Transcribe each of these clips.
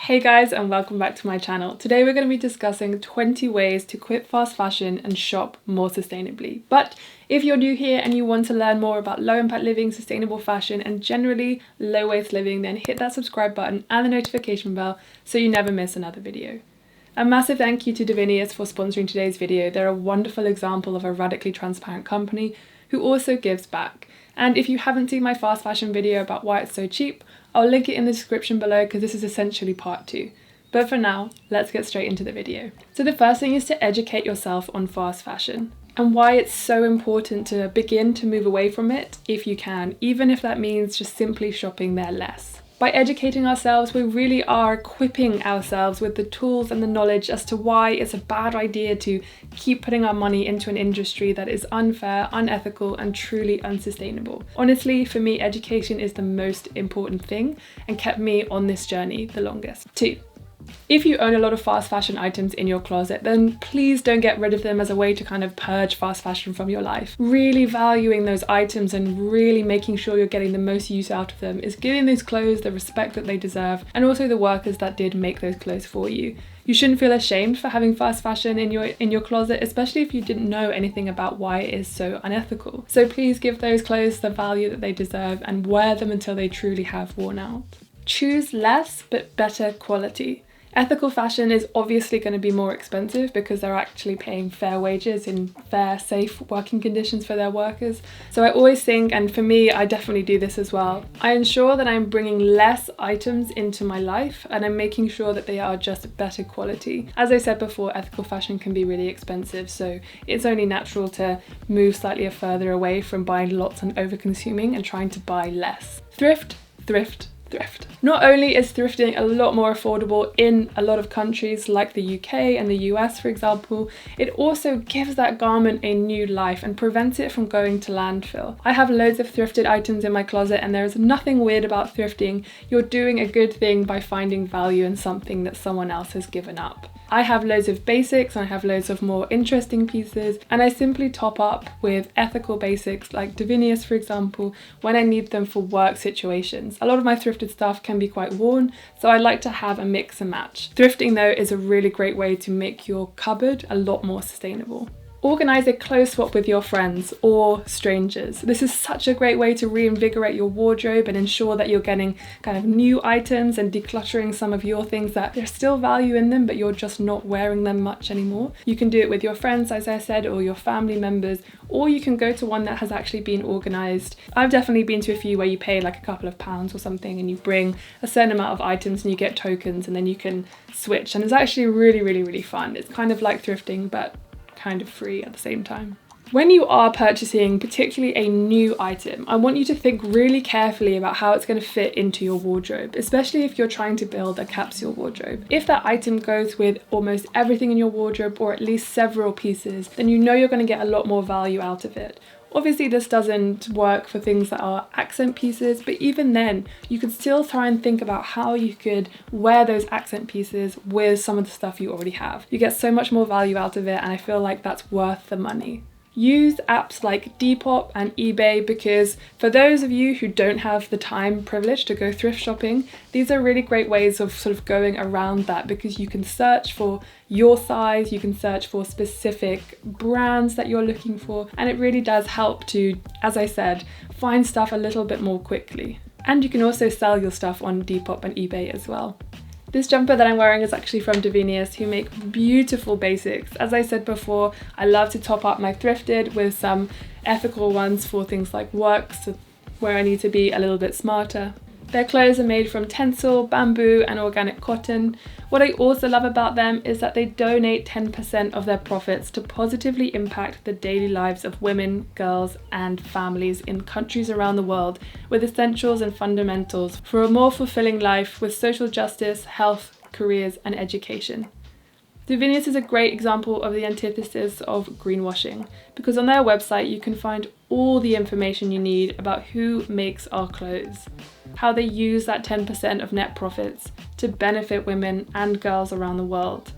Hey guys, and welcome back to my channel. Today we're going to be discussing 20 ways to quit fast fashion and shop more sustainably. But if you're new here and you want to learn more about low impact living, sustainable fashion and generally low waste living, then hit that subscribe button and the notification bell so you never miss another video. A massive thank you to DIVINIUS for sponsoring today's video. They're a wonderful example of a radically transparent company who also gives back. And if you haven't seen my fast fashion video about why it's so cheap, I'll link it in the description below because this is essentially part 2. But for now, let's get straight into the video. So the first thing is to educate yourself on fast fashion and why it's so important to begin to move away from it if you can, even if that means just simply shopping there less. By educating ourselves, we really are equipping ourselves with the tools and the knowledge as to why it's a bad idea to keep putting our money into an industry that is unfair, unethical, and truly unsustainable. Honestly, for me, education is the most important thing and kept me on this journey the longest. 2. If you own a lot of fast fashion items in your closet, then please don't get rid of them as a way to kind of purge fast fashion from your life. Really valuing those items and really making sure you're getting the most use out of them is giving those clothes the respect that they deserve, and also the workers that did make those clothes for you. You shouldn't feel ashamed for having fast fashion in your closet, especially if you didn't know anything about why it is so unethical. So please give those clothes the value that they deserve and wear them until they truly have worn out. Choose less but better quality. Ethical fashion is obviously going to be more expensive because they're actually paying fair wages in fair, safe working conditions for their workers. So I always think, and for me, I definitely do this as well, I ensure that I'm bringing less items into my life and I'm making sure that they are just better quality. As I said before, ethical fashion can be really expensive, so it's only natural to move slightly further away from buying lots and over-consuming and trying to buy less. Thrift, thrift, thrift. Not only is thrifting a lot more affordable in a lot of countries like the UK and the US, for example, it also gives that garment a new life and prevents it from going to landfill. I have loads of thrifted items in my closet and there is nothing weird about thrifting. You're doing a good thing by finding value in something that someone else has given up. I have loads of basics and I have loads of more interesting pieces, and I simply top up with ethical basics like DIVINIUS, for example, when I need them for work situations. A lot of my thrifted stuff can be quite worn, so I like to have a mix and match. Thrifting though is a really great way to make your cupboard a lot more sustainable. Organise a clothes swap with your friends or strangers. This is such a great way to reinvigorate your wardrobe and ensure that you're getting kind of new items and decluttering some of your things that there's still value in them but you're just not wearing them much anymore. You can do it with your friends, as I said, or your family members, or you can go to one that has actually been organised. I've definitely been to a few where you pay like a couple of pounds or something and you bring a certain amount of items and you get tokens and then you can switch, and it's actually really fun. It's kind of like thrifting but kind of free at the same time. When you are purchasing particularly a new item, I want you to think really carefully about how it's going to fit into your wardrobe, especially if you're trying to build a capsule wardrobe. If that item goes with almost everything in your wardrobe or at least several pieces, then you know you're going to get a lot more value out of it. Obviously this doesn't work for things that are accent pieces, but even then you could still try and think about how you could wear those accent pieces with some of the stuff you already have. You get so much more value out of it, and I feel like that's worth the money. Use apps like Depop and eBay because for those of you who don't have the time privilege to go thrift shopping, these are really great ways of sort of going around that, because you can search for your size, you can search for specific brands that you're looking for, and it really does help to, as I said, find stuff a little bit more quickly. And you can also sell your stuff on Depop and eBay as well. This jumper that I'm wearing is actually from DIVINIUS, who make beautiful basics. As I said before, I love to top up my thrifted with some ethical ones for things like work, so where I need to be a little bit smarter. Their clothes are made from tencel, bamboo and organic cotton. What I also love about them is that they donate 10% of their profits to positively impact the daily lives of women, girls and families in countries around the world with essentials and fundamentals for a more fulfilling life with social justice, health, careers and education. DIVINIUS is a great example of the antithesis of greenwashing, because on their website you can find all the information you need about who makes our clothes, how they use that 10% of net profits to benefit women and girls around the world,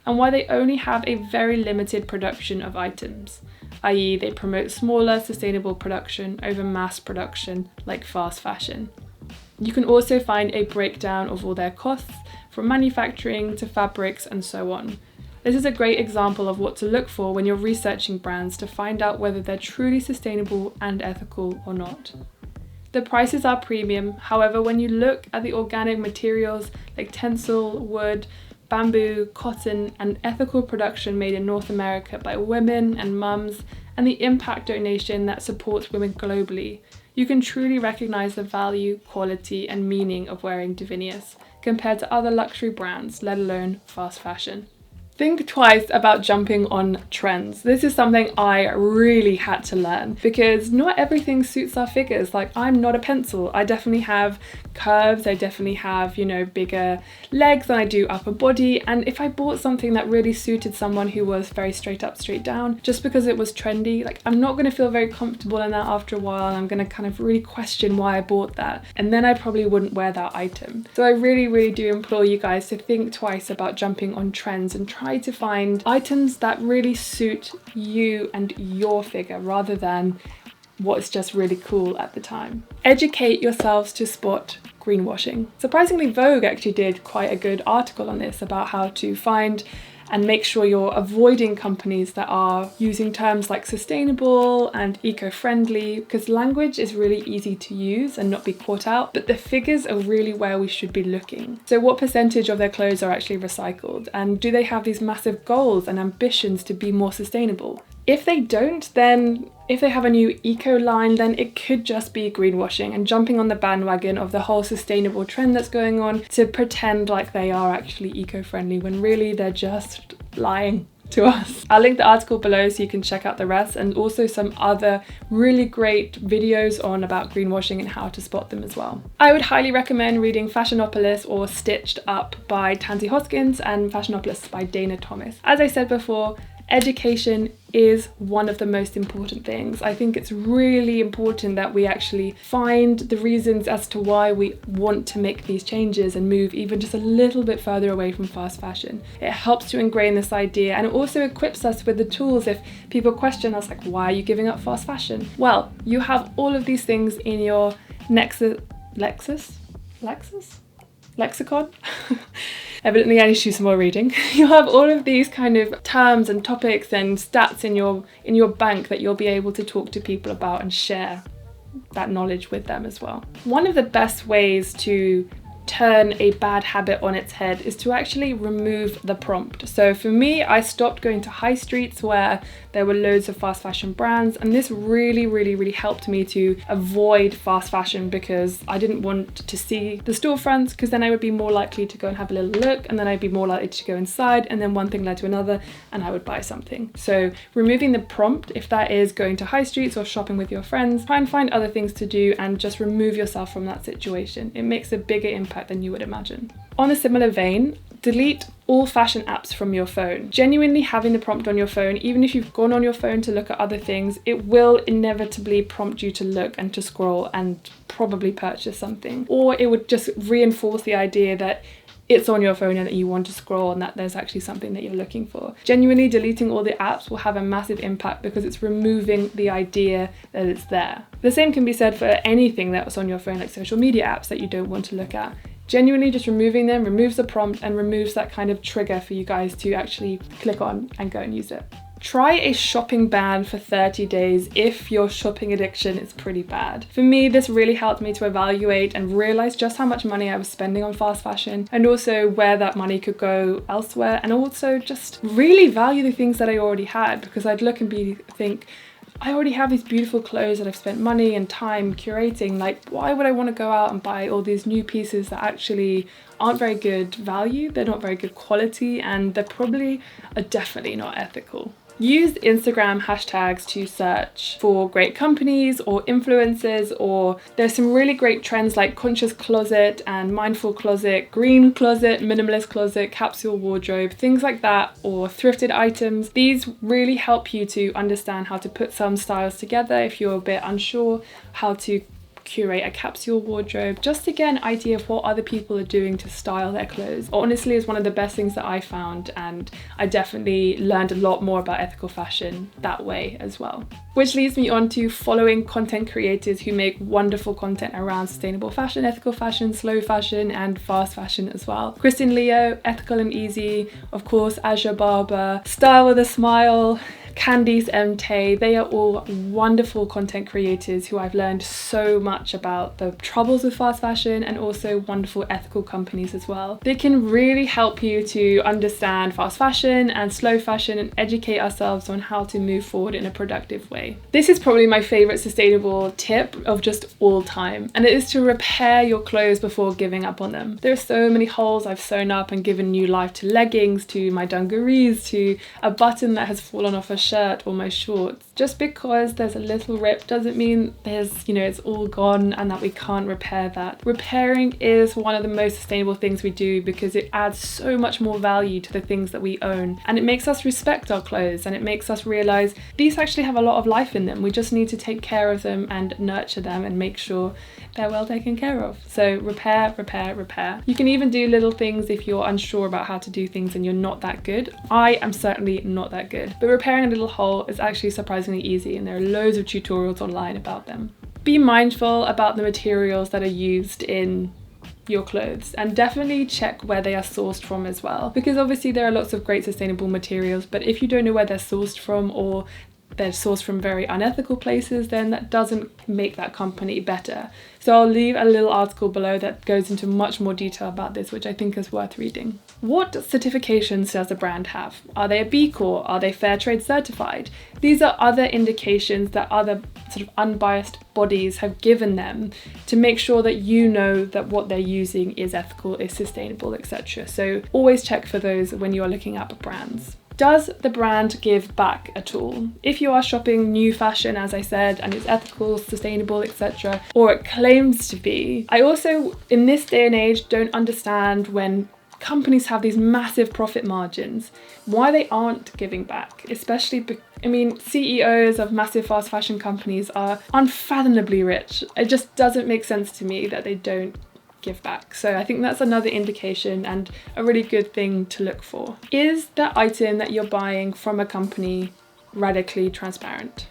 and why they only have a very limited production of items, i.e. they promote smaller, sustainable production over mass production like fast fashion. You can also find a breakdown of all their costs, from manufacturing to fabrics and so on. This is a great example of what to look for when you're researching brands to find out whether they're truly sustainable and ethical or not. The prices are premium, however, when you look at the organic materials like tencel, wood, bamboo, cotton, and ethical production made in North America by women and mums, and the impact donation that supports women globally, you can truly recognize the value, quality, and meaning of wearing DIVINIUS compared to other luxury brands, let alone fast fashion. Think twice about jumping on trends. This is something I really had to learn because not everything suits our figures. Like, I'm not a pencil. I definitely have curves. I definitely have, bigger legs than I do upper body. And if I bought something that really suited someone who was very straight up, straight down, just because it was trendy, like, I'm not going to feel very comfortable in that after a while. And I'm going to kind of really question why I bought that. And then I probably wouldn't wear that item. So I really, really do implore you guys to think twice about jumping on trends and try to find items that really suit you and your figure rather than what's just really cool at the time. Educate yourselves to spot greenwashing. Surprisingly, Vogue actually did quite a good article on this about how to find and make sure you're avoiding companies that are using terms like sustainable and eco-friendly, because language is really easy to use and not be caught out, but the figures are really where we should be looking. So what percentage of their clothes are actually recycled? And do they have these massive goals and ambitions to be more sustainable? If they don't, then if they have a new eco line, then it could just be greenwashing and jumping on the bandwagon of the whole sustainable trend that's going on to pretend like they are actually eco-friendly when really they're just lying to us. I'll link the article below so you can check out the rest, and also some other really great videos on about greenwashing and how to spot them as well. I would highly recommend reading Fashionopolis or Stitched Up by Tansy Hoskins and Fashionopolis by Dana Thomas. As I said before, education is one of the most important things. I think it's really important that we actually find the reasons as to why we want to make these changes and move even just a little bit further away from fast fashion. It helps to ingrain this idea, and it also equips us with the tools if people question us like, why are you giving up fast fashion? Well, you have all of these things in your lexicon? Evidently I need to do some more reading. You'll have all of these kind of terms and topics and stats in your bank that you'll be able to talk to people about and share that knowledge with them as well. One of the best ways to turn a bad habit on its head is to actually remove the prompt. So for me, I stopped going to high streets where there were loads of fast fashion brands, and this really helped me to avoid fast fashion because I didn't want to see the storefronts, because then I would be more likely to go and have a little look, and then I'd be more likely to go inside, and then one thing led to another and I would buy something. So removing the prompt, if that is going to high streets or shopping with your friends, try and find other things to do and just remove yourself from that situation. It makes a bigger impact than you would imagine. On a similar vein, delete all fashion apps from your phone. Genuinely having the prompt on your phone, even if you've gone on your phone to look at other things, it will inevitably prompt you to look and to scroll and probably purchase something. Or it would just reinforce the idea that it's on your phone and that you want to scroll and that there's actually something that you're looking for. Genuinely deleting all the apps will have a massive impact because it's removing the idea that it's there. The same can be said for anything that was on your phone, like social media apps that you don't want to look at. Genuinely just removing them removes the prompt and removes that kind of trigger for you guys to actually click on and go and use it. Try a shopping ban for 30 days if your shopping addiction is pretty bad. For me, this really helped me to evaluate and realize just how much money I was spending on fast fashion, and also where that money could go elsewhere, and also just really value the things that I already had, because I'd look and think, I already have these beautiful clothes that I've spent money and time curating. Like, why would I want to go out and buy all these new pieces that actually aren't very good value, they're not very good quality, and they're probably are definitely not ethical. Use Instagram hashtags to search for great companies or influencers, or there's some really great trends like conscious closet and mindful closet, green closet, minimalist closet, capsule wardrobe, things like that, or thrifted items. These really help you to understand how to put some styles together if you're a bit unsure how to curate a capsule wardrobe just to get an idea of what other people are doing to style their clothes. Honestly, it's one of the best things that I found, and I definitely learned a lot more about ethical fashion that way as well. Which leads me on to following content creators who make wonderful content around sustainable fashion, ethical fashion, slow fashion, and fast fashion as well. Kristen Leo, Ethical and Easy, of course, Azure Barber, Style with a Smile, Candice M. Tay, they are all wonderful content creators who I've learned so much about the troubles with fast fashion, and also wonderful ethical companies as well. They can really help you to understand fast fashion and slow fashion and educate ourselves on how to move forward in a productive way. This is probably my favorite sustainable tip of just all time, and it is to repair your clothes before giving up on them. There are so many holes I've sewn up and given new life to leggings, to my dungarees, to a button that has fallen off a shirt or my shorts. Just because there's a little rip doesn't mean there's, it's all gone and that we can't repair that. Repairing is one of the most sustainable things we do because it adds so much more value to the things that we own, and it makes us respect our clothes, and it makes us realize these actually have a lot of life in them. We just need to take care of them and nurture them and make sure they're well taken care of. So repair, repair, repair. You can even do little things if you're unsure about how to do things and you're not that good. I am certainly not that good, but repairing a little hole is actually surprisingly easy, and there are loads of tutorials online about them. Be mindful about the materials that are used in your clothes, and definitely check where they are sourced from as well, because obviously there are lots of great sustainable materials, but if you don't know where they're sourced from, or they're sourced from very unethical places, then that doesn't make that company better. So I'll leave a little article below that goes into much more detail about this, which I think is worth reading. What certifications does a brand have? Are they a B Corp? Are they fair trade certified? These are other indications that other sort of unbiased bodies have given them to make sure that you know that what they're using is ethical, is sustainable, etc. So always check for those when you're looking at brands. Does the brand give back at all? If you are shopping new fashion, as I said, and it's ethical, sustainable, etc., or it claims to be, I also, in this day and age, don't understand when companies have these massive profit margins, why they aren't giving back, especially CEOs of massive fast fashion companies are unfathomably rich. It just doesn't make sense to me that they don't give back. So I think that's another indication and a really good thing to look for. Is the item that you're buying from a company radically transparent?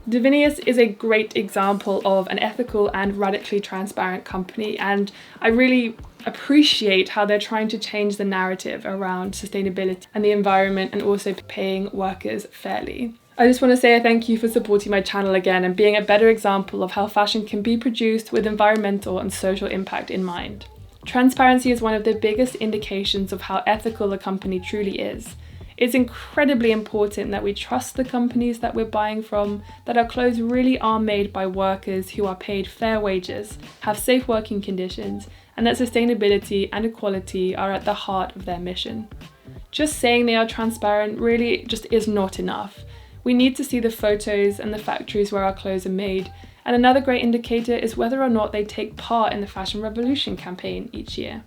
DIVINIUS is a great example of an ethical and radically transparent company, and I really appreciate how they're trying to change the narrative around sustainability and the environment, and also paying workers fairly. I just want to say a thank you for supporting my channel again and being a better example of how fashion can be produced with environmental and social impact in mind. Transparency is one of the biggest indications of how ethical a company truly is. It's incredibly important that we trust the companies that we're buying from, that our clothes really are made by workers who are paid fair wages, have safe working conditions, and that sustainability and equality are at the heart of their mission. Just saying they are transparent really just is not enough. We need to see the photos and the factories where our clothes are made, and another great indicator is whether or not they take part in the Fashion Revolution campaign each year.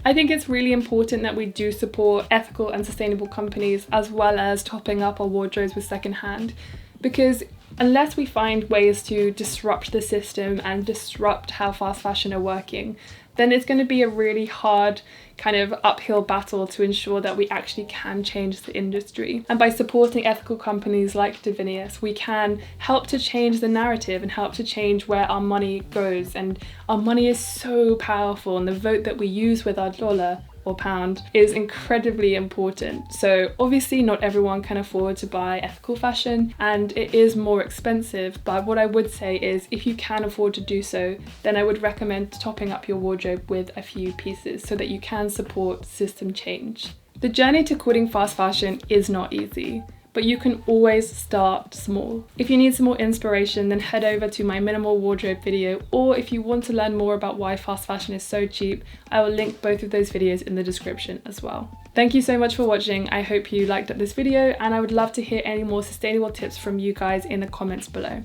I think it's really important that we do support ethical and sustainable companies, as well as topping up our wardrobes with secondhand, because unless we find ways to disrupt the system and disrupt how fast fashion are working, then it's going to be a really hard kind of uphill battle to ensure that we actually can change the industry. And by supporting ethical companies like DIVINIUS, we can help to change the narrative and help to change where our money goes. And our money is so powerful, and the vote that we use with our dollar or pound is incredibly important. So obviously not everyone can afford to buy ethical fashion, and it is more expensive, but what I would say is if you can afford to do so, then I would recommend topping up your wardrobe with a few pieces so that you can support system change. The journey to quitting fast fashion is not easy, but you can always start small. If you need some more inspiration, then head over to my minimal wardrobe video, or if you want to learn more about why fast fashion is so cheap, I will link both of those videos in the description as well. Thank you so much for watching. I hope you liked this video, and I would love to hear any more sustainable tips from you guys in the comments below.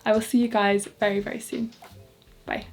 I will see you guys very, very soon. Bye.